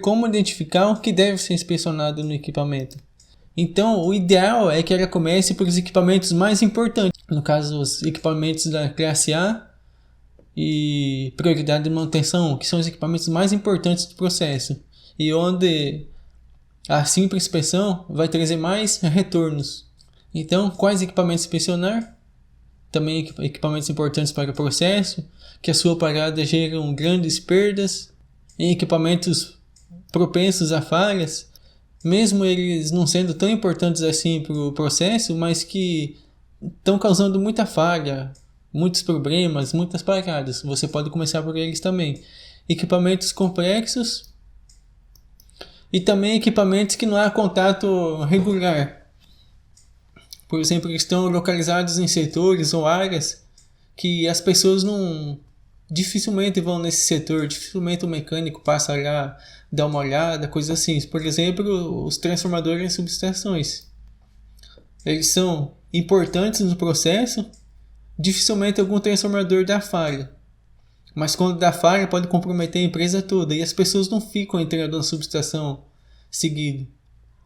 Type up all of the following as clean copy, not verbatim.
como identificar o que deve ser inspecionado no equipamento. Então, o ideal é que ela comece pelos equipamentos mais importantes, no caso, os equipamentos da classe A e prioridade de manutenção, que são os equipamentos mais importantes do processo, e onde a simples inspeção vai trazer mais retornos. Então, quais equipamentos inspecionar? Também equipamentos importantes para o processo, que a sua parada geram grandes perdas, em equipamentos propensos a falhas, mesmo eles não sendo tão importantes assim para o processo, mas que estão causando muita falha, muitos problemas, muitas paradas. Você pode começar por eles também. Equipamentos complexos e também equipamentos que não há contato regular. Por exemplo, eles estão localizados em setores ou áreas que as pessoas dificilmente vão nesse setor, dificilmente o mecânico passa lá, dá uma olhada, coisas assim. Por exemplo, os transformadores e subestações. Eles são importantes no processo, dificilmente algum transformador dá falha. Mas quando dá falha pode comprometer a empresa toda e as pessoas não ficam entrando na subestação seguido.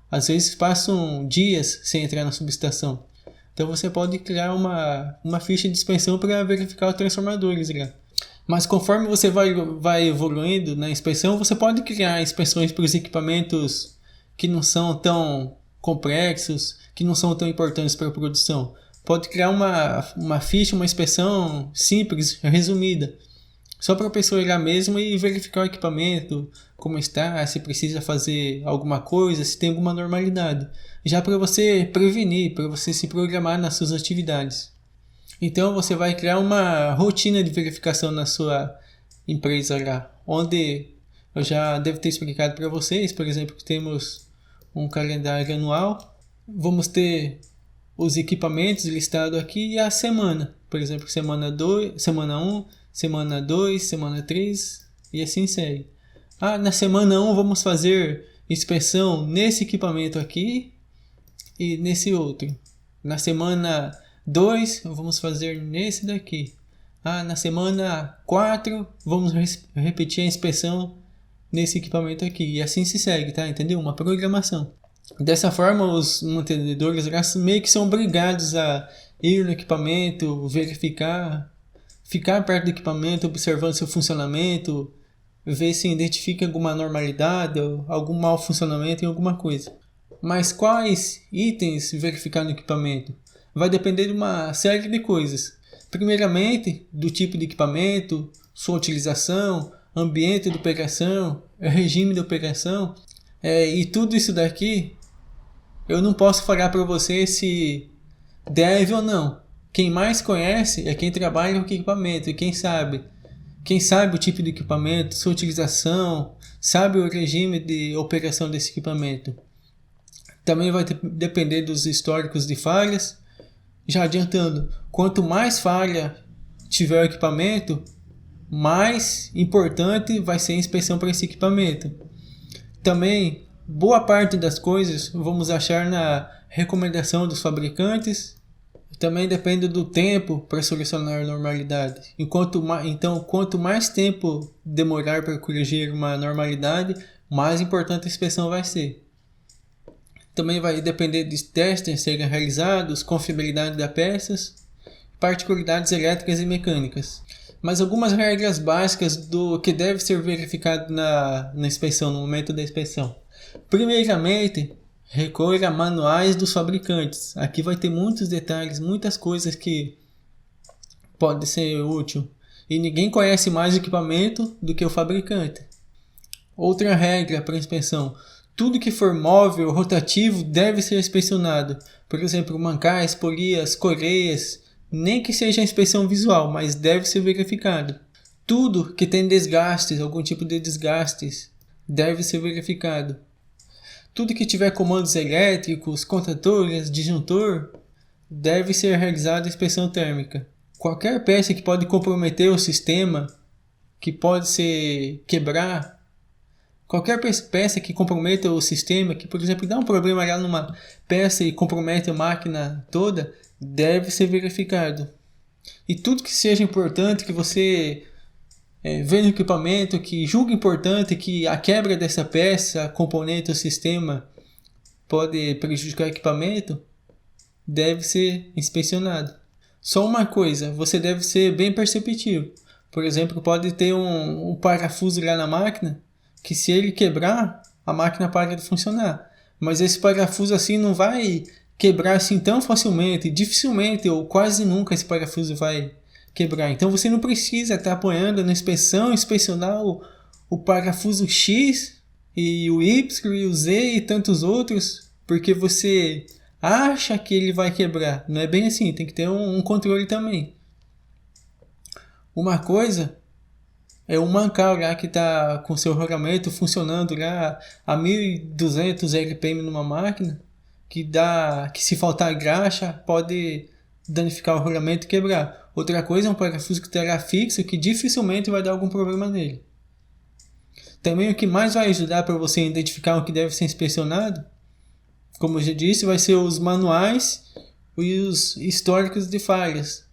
Às vezes passam dias sem entrar na subestação. Então você pode criar uma ficha de inspeção para verificar os transformadores lá. Mas conforme você vai evoluindo na inspeção, você pode criar inspeções para os equipamentos que não são tão complexos, que não são tão importantes para a produção. Pode criar uma ficha, uma inspeção simples, resumida. Só para a pessoa ir lá mesmo e verificar o equipamento, como está, se precisa fazer alguma coisa, se tem alguma normalidade. Já para você prevenir, para você se programar nas suas atividades. Então você vai criar uma rotina de verificação na sua empresa lá, onde eu já devo ter explicado para vocês, por exemplo, que temos um calendário anual, vamos ter os equipamentos listados aqui e a semana, por exemplo, semana 1, semana 2, semana 3 e assim segue. Na semana 1 vamos fazer inspeção nesse equipamento aqui e nesse outro. Na semana 2 vamos fazer nesse daqui. Na semana 4 vamos repetir a inspeção nesse equipamento aqui. E assim se segue, tá? Entendeu? Uma programação. Dessa forma os mantenedores meio que são obrigados a ir no equipamento, verificar, ficar perto do equipamento, observando seu funcionamento, ver se identifica alguma anormalidade ou algum mau funcionamento em alguma coisa. Mas quais itens verificar no equipamento? Vai depender de uma série de coisas. Primeiramente, do tipo de equipamento, sua utilização, ambiente de operação, regime de operação. E tudo isso daqui, eu não posso falar para você se deve ou não. Quem mais conhece é quem trabalha com equipamento e quem sabe o tipo de equipamento, sua utilização, sabe o regime de operação desse equipamento. Também vai depender dos históricos de falhas. Já adiantando, quanto mais falha tiver o equipamento, mais importante vai ser a inspeção para esse equipamento. Também, boa parte das coisas vamos achar na recomendação dos fabricantes. Também depende do tempo para solucionar a normalidade. Então, quanto mais tempo demorar para corrigir uma normalidade, mais importante a inspeção vai ser. Também vai depender de testes serem realizados, confiabilidade das peças, particularidades elétricas e mecânicas. Mas algumas regras básicas do que deve ser verificado na inspeção, no momento da inspeção. Primeiramente, recorra a manuais dos fabricantes. Aqui vai ter muitos detalhes, muitas coisas que podem ser úteis. E ninguém conhece mais o equipamento do que o fabricante. Outra regra para inspeção. Tudo que for móvel, rotativo, deve ser inspecionado. Por exemplo, mancais, polias, correias, nem que seja inspeção visual, mas deve ser verificado. Tudo que tem desgastes, algum tipo de desgastes, deve ser verificado. Tudo que tiver comandos elétricos, contadores, disjuntor, deve ser realizada inspeção térmica. Qualquer peça que pode comprometer o sistema, que pode se quebrar, qualquer peça que comprometa o sistema, que por exemplo dá um problema lá numa peça e compromete a máquina toda, deve ser verificado. E tudo que seja importante, que você vendo o equipamento que julga importante que a quebra dessa peça, componente ou sistema pode prejudicar o equipamento, deve ser inspecionado. Só uma coisa, você deve ser bem perceptivo. Por exemplo, pode ter um parafuso lá na máquina que se ele quebrar, a máquina para de funcionar. Mas esse parafuso assim não vai quebrar assim tão facilmente. Dificilmente ou quase nunca esse parafuso vai quebrar. Então você não precisa estar apoiando na inspecionar o parafuso X e o Y e o Z e tantos outros, porque você acha que ele vai quebrar. Não é bem assim, tem que ter um controle também. Uma coisa é um mancal lá que está com seu rolamento funcionando lá a 1200 RPM numa máquina, que se faltar graxa pode danificar o rolamento e quebrar. Outra coisa é um parafuso que terá fixo que dificilmente vai dar algum problema nele. Também o que mais vai ajudar para você identificar o que deve ser inspecionado, como eu já disse, vai ser os manuais e os históricos de falhas.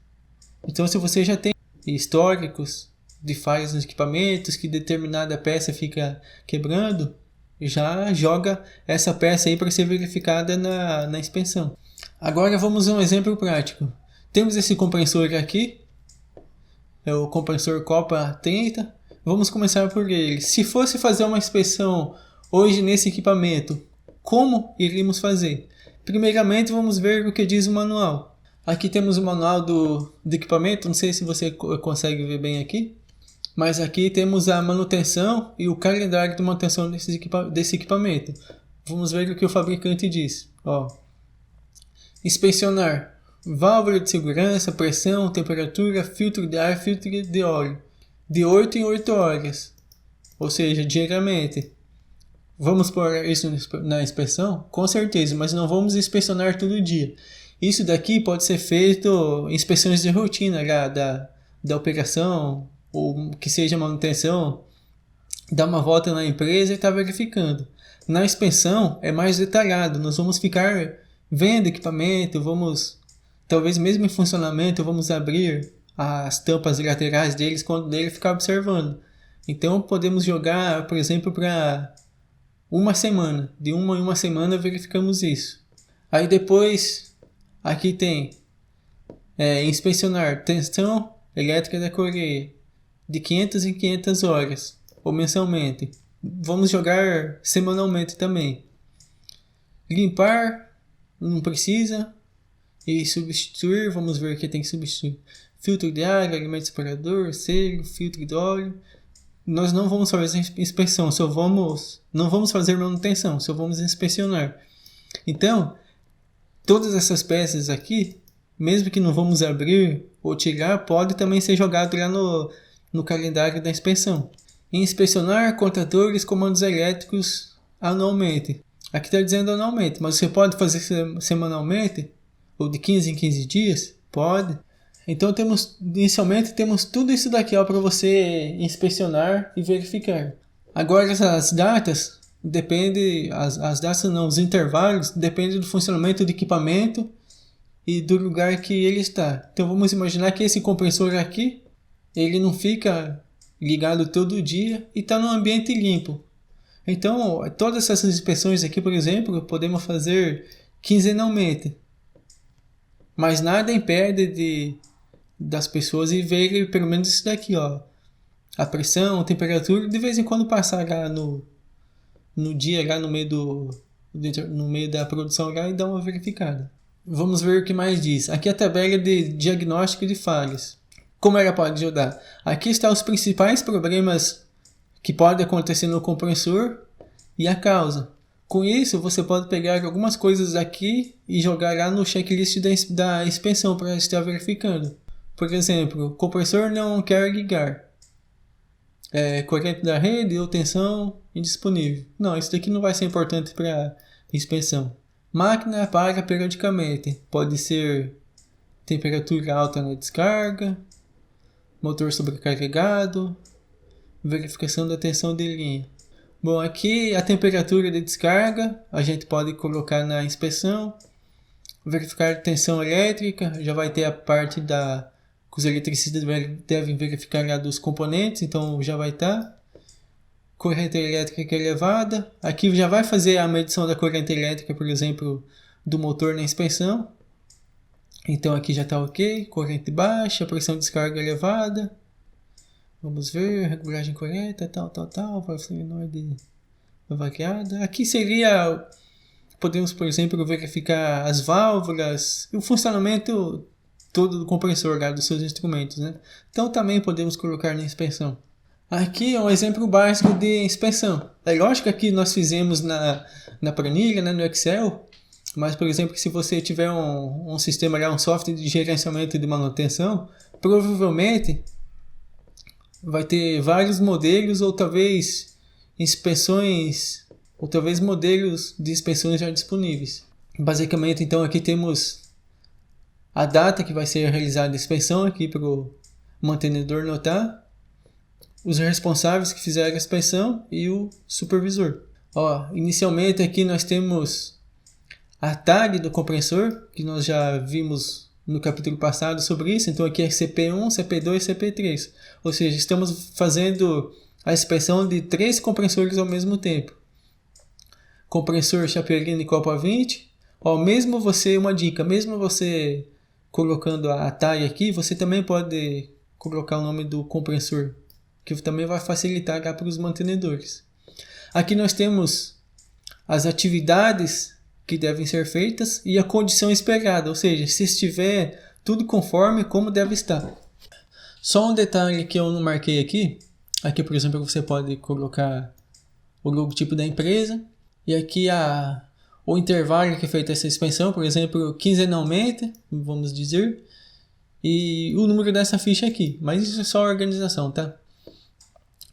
Então se você já tem históricos de falhas nos equipamentos, que determinada peça fica quebrando, já joga essa peça aí para ser verificada na inspeção. Agora vamos a um exemplo prático. Temos esse compressor aqui, é o compressor Copa 30. Vamos começar por ele. Se fosse fazer uma inspeção hoje nesse equipamento, como iríamos fazer? Primeiramente vamos ver o que diz o manual. Aqui temos o manual do equipamento, não sei se você consegue ver bem aqui, mas aqui temos a manutenção e o calendário de manutenção desse equipamento. Vamos ver o que o fabricante diz. Inspecionar válvula de segurança, pressão, temperatura, filtro de ar, filtro de óleo, de 8 em 8 horas, ou seja, diariamente. Vamos pôr isso na inspeção? Com certeza, mas não vamos inspecionar todo dia. Isso daqui pode ser feito em inspeções de rotina da operação, ou que seja manutenção, dá uma volta na empresa e está verificando. Na inspeção é mais detalhado, nós vamos ficar vendo equipamento, talvez mesmo em funcionamento, vamos abrir as tampas laterais deles quando ele ficar observando. Então podemos jogar, por exemplo, para uma semana, de uma em uma semana verificamos isso. Aí depois, aqui tem inspecionar tensão elétrica da correia, de 500 em 500 horas, ou mensalmente. Vamos jogar semanalmente também. Limpar, não precisa. E substituir, vamos ver o que tem que substituir. Filtro de ar, alimento separador, selo, filtro de óleo. Nós não vamos fazer inspeção, não vamos fazer manutenção, só vamos inspecionar. Então, todas essas peças aqui, mesmo que não vamos abrir ou tirar, pode também ser jogado lá no calendário da inspeção. Inspecionar contadores, comandos elétricos anualmente. Aqui está dizendo anualmente, mas você pode fazer semanalmente ou de 15 em 15 dias? Pode. Então inicialmente temos tudo isso daqui para você inspecionar e verificar. Agora as datas as datas não, os intervalos dependem do funcionamento do equipamento e do lugar que ele está. Então vamos imaginar que esse compressor aqui, ele não fica ligado todo dia e está num ambiente limpo. Então todas essas inspeções aqui, por exemplo, podemos fazer quinzenalmente. Mas nada impede das pessoas e verem pelo menos isso daqui, a pressão, a temperatura, de vez em quando passar lá no dia, lá no meio da produção lá, e dar uma verificada. Vamos ver o que mais diz. Aqui a tabela de diagnóstico de falhas. Como ela pode ajudar? Aqui estão os principais problemas que podem acontecer no compressor e a causa. Com isso, você pode pegar algumas coisas aqui e jogar lá no checklist da inspeção para estar verificando. Por exemplo, o compressor não quer ligar. Corrente da rede ou tensão indisponível. Não, isso daqui não vai ser importante para inspeção. Máquina apaga periodicamente. Pode ser temperatura alta na descarga, motor sobrecarregado, verificação da tensão de linha. Bom, aqui a temperatura de descarga a gente pode colocar na inspeção. Verificar tensão elétrica, já vai ter a parte da os eletricistas devem verificar lá dos componentes, então já vai estar. Corrente elétrica elevada. Aqui já vai fazer a medição da corrente elétrica, por exemplo, do motor na inspeção. Então aqui já está ok. Corrente baixa, pressão de descarga elevada. Vamos ver, regulagem correta, tal. Solenoide variada. Aqui seria, podemos, por exemplo, verificar as válvulas e o funcionamento todo do compressor lá dos seus instrumentos, né? Então também podemos colocar na inspeção. Aqui é um exemplo básico de inspeção. É lógico que aqui nós fizemos na planilha, né, no Excel, mas, por exemplo, se você tiver um sistema, um software de gerenciamento de manutenção, provavelmente vai ter vários modelos ou talvez inspeções, ou talvez modelos de inspeções já disponíveis. Basicamente, então, aqui temos a data que vai ser realizada a inspeção aqui para o mantenedor notar, os responsáveis que fizeram a inspeção e o supervisor. Inicialmente aqui nós temos a tag do compressor, que nós já vimos no capítulo passado sobre isso. Então aqui é CP1, CP2 e CP3. Ou seja, estamos fazendo a inspeção de 3 compressores ao mesmo tempo. Compressor Chapelini Copa 20. Uma dica, mesmo você colocando a tag aqui, você também pode colocar o nome do compressor, que também vai facilitar para os mantenedores. Aqui nós temos as atividades que devem ser feitas e a condição esperada, ou seja, se estiver tudo conforme como deve estar. Só um detalhe que eu não marquei aqui, por exemplo, você pode colocar o logotipo da empresa e aqui o intervalo que é feita essa inspeção, por exemplo, quinzenalmente, vamos dizer, e o número dessa ficha aqui, mas isso é só a organização, tá?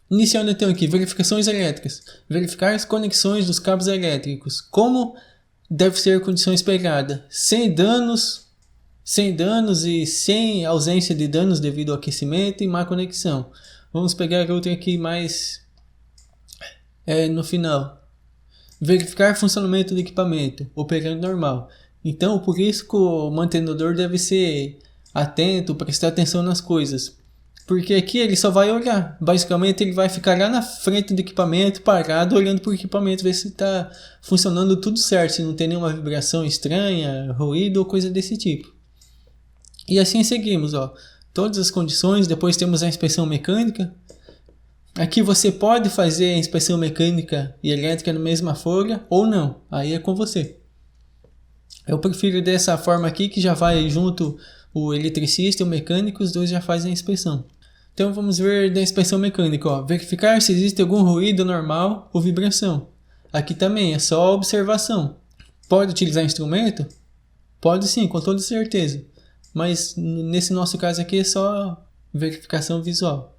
Iniciando então aqui, verificações elétricas. Verificar as conexões dos cabos elétricos. Como deve ser a condição esperada? Sem danos e sem ausência de danos devido ao aquecimento e má conexão. Vamos pegar outra aqui mais no final. Verificar funcionamento do equipamento, operando normal. Então, por isso que o mantenedor deve ser atento, prestar atenção nas coisas. Porque aqui ele só vai olhar. Basicamente ele vai ficar lá na frente do equipamento, parado, olhando para o equipamento, ver se está funcionando tudo certo, se não tem nenhuma vibração estranha, ruído ou coisa desse tipo. E assim seguimos, todas as condições. Depois temos a inspeção mecânica. Aqui você pode fazer a inspeção mecânica e elétrica na mesma folha ou não. Aí é com você. Eu prefiro dessa forma aqui, que já vai junto o eletricista e o mecânico, os dois já fazem a inspeção. Então vamos ver da inspeção mecânica. Verificar se existe algum ruído normal ou vibração. Aqui também é só observação. Pode utilizar instrumento? Pode sim, com toda certeza. Mas nesse nosso caso aqui é só verificação visual.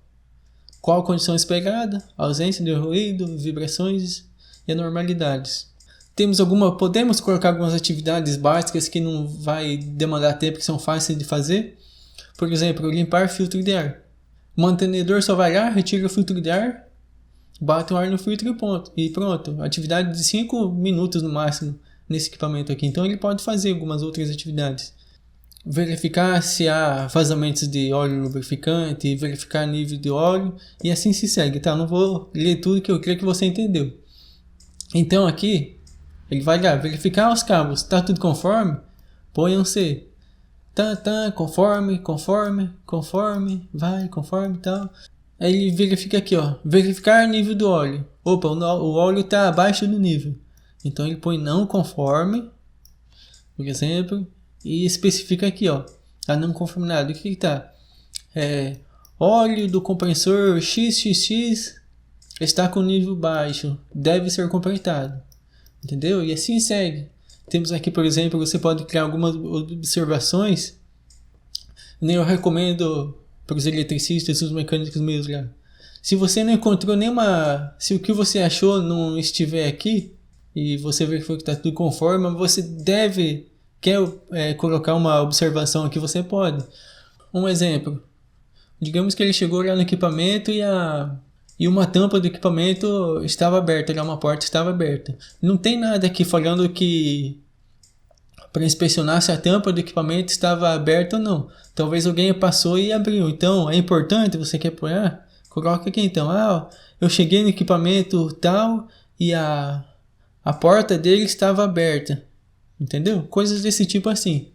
Qual a condição esperada? Ausência de ruído, vibrações e anormalidades. Podemos colocar algumas atividades básicas que não vai demandar tempo, que são fáceis de fazer. Por exemplo, limpar filtro de ar. O mantenedor só vai lá, retira o filtro de ar, bate o ar no filtro e pronto. Atividade de 5 minutos no máximo nesse equipamento aqui. Então ele pode fazer algumas outras atividades. Verificar se há vazamentos de óleo lubrificante, verificar nível de óleo e assim se segue, tá? Não vou ler tudo, que eu creio que você entendeu. Então aqui ele vai lá verificar os cabos, está tudo conforme? Ponham-se conforme, tal. Aí ele verifica aqui, verificar nível do óleo. Opa, o óleo está abaixo do nível. Então ele põe não conforme, por exemplo, e especifica aqui, a não conformidade. O que está? Óleo do compressor XXX está com nível baixo, deve ser completado. Entendeu? E assim segue. Temos aqui, por exemplo, você pode criar algumas observações. Eu recomendo para os eletricistas e os mecânicos meus lá. Se você não encontrou nenhuma... Se o que você achou não estiver aqui, e você verificou que está tudo conforme, você quer colocar uma observação aqui, você pode. Um exemplo. Digamos que ele chegou lá no equipamento e uma tampa do equipamento estava aberta, uma porta estava aberta. Não tem nada aqui falando que para inspecionar se a tampa do equipamento estava aberta ou não. Talvez alguém passou e abriu. Então é importante, você quer apoiar? Coloca aqui então. Eu cheguei no equipamento tal e a porta dele estava aberta. Entendeu? Coisas desse tipo assim.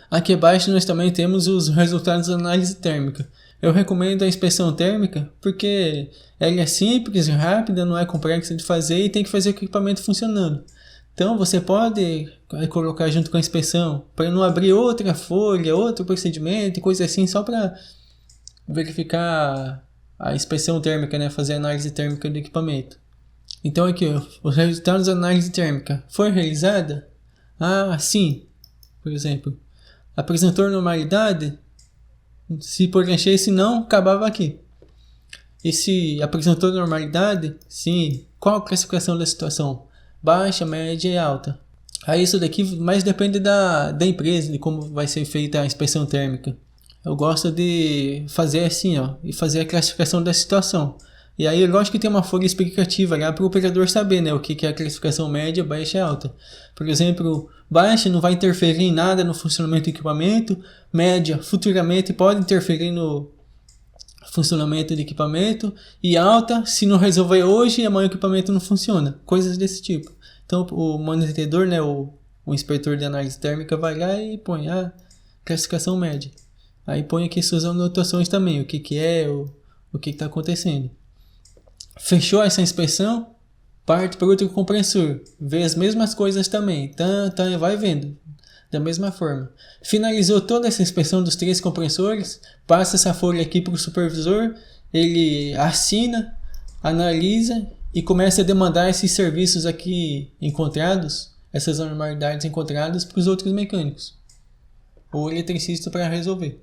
Aqui abaixo nós também temos os resultados da análise térmica. Eu recomendo a inspeção térmica porque ela é simples, rápida, não é complexa de fazer e tem que fazer o equipamento funcionando. Então você pode colocar junto com a inspeção para não abrir outra folha, outro procedimento, coisa assim, só para verificar a inspeção térmica, né? Fazer a análise térmica do equipamento. Então aqui, os resultados da análise térmica foi realizada? Sim. Por exemplo, apresentou normalidade? Se preenchesse não, acabava aqui. E se apresentou normalidade? Sim. Qual a classificação da situação? Baixa, média e alta. Aí isso daqui mais depende da empresa, de como vai ser feita a inspeção térmica. Eu gosto de fazer assim, e fazer a classificação da situação. E aí, lógico que tem uma folha explicativa lá para o operador saber, né, o que é a classificação média, baixa e alta. Por exemplo, baixa não vai interferir em nada no funcionamento do equipamento, média futuramente pode interferir no funcionamento do equipamento, e alta, se não resolver hoje, amanhã o equipamento não funciona. Coisas desse tipo. Então, o monitorador, né, o inspetor de análise térmica vai lá e põe a classificação média. Aí põe aqui suas anotações também, o que é, o que está acontecendo. Fechou essa inspeção, parte para outro compressor, vê as mesmas coisas também, vai vendo da mesma forma. Finalizou toda essa inspeção dos 3 compressores, passa essa folha aqui para o supervisor, ele assina, analisa e começa a demandar esses serviços aqui encontrados, essas anormalidades encontradas para os outros mecânicos ou eletricista para resolver.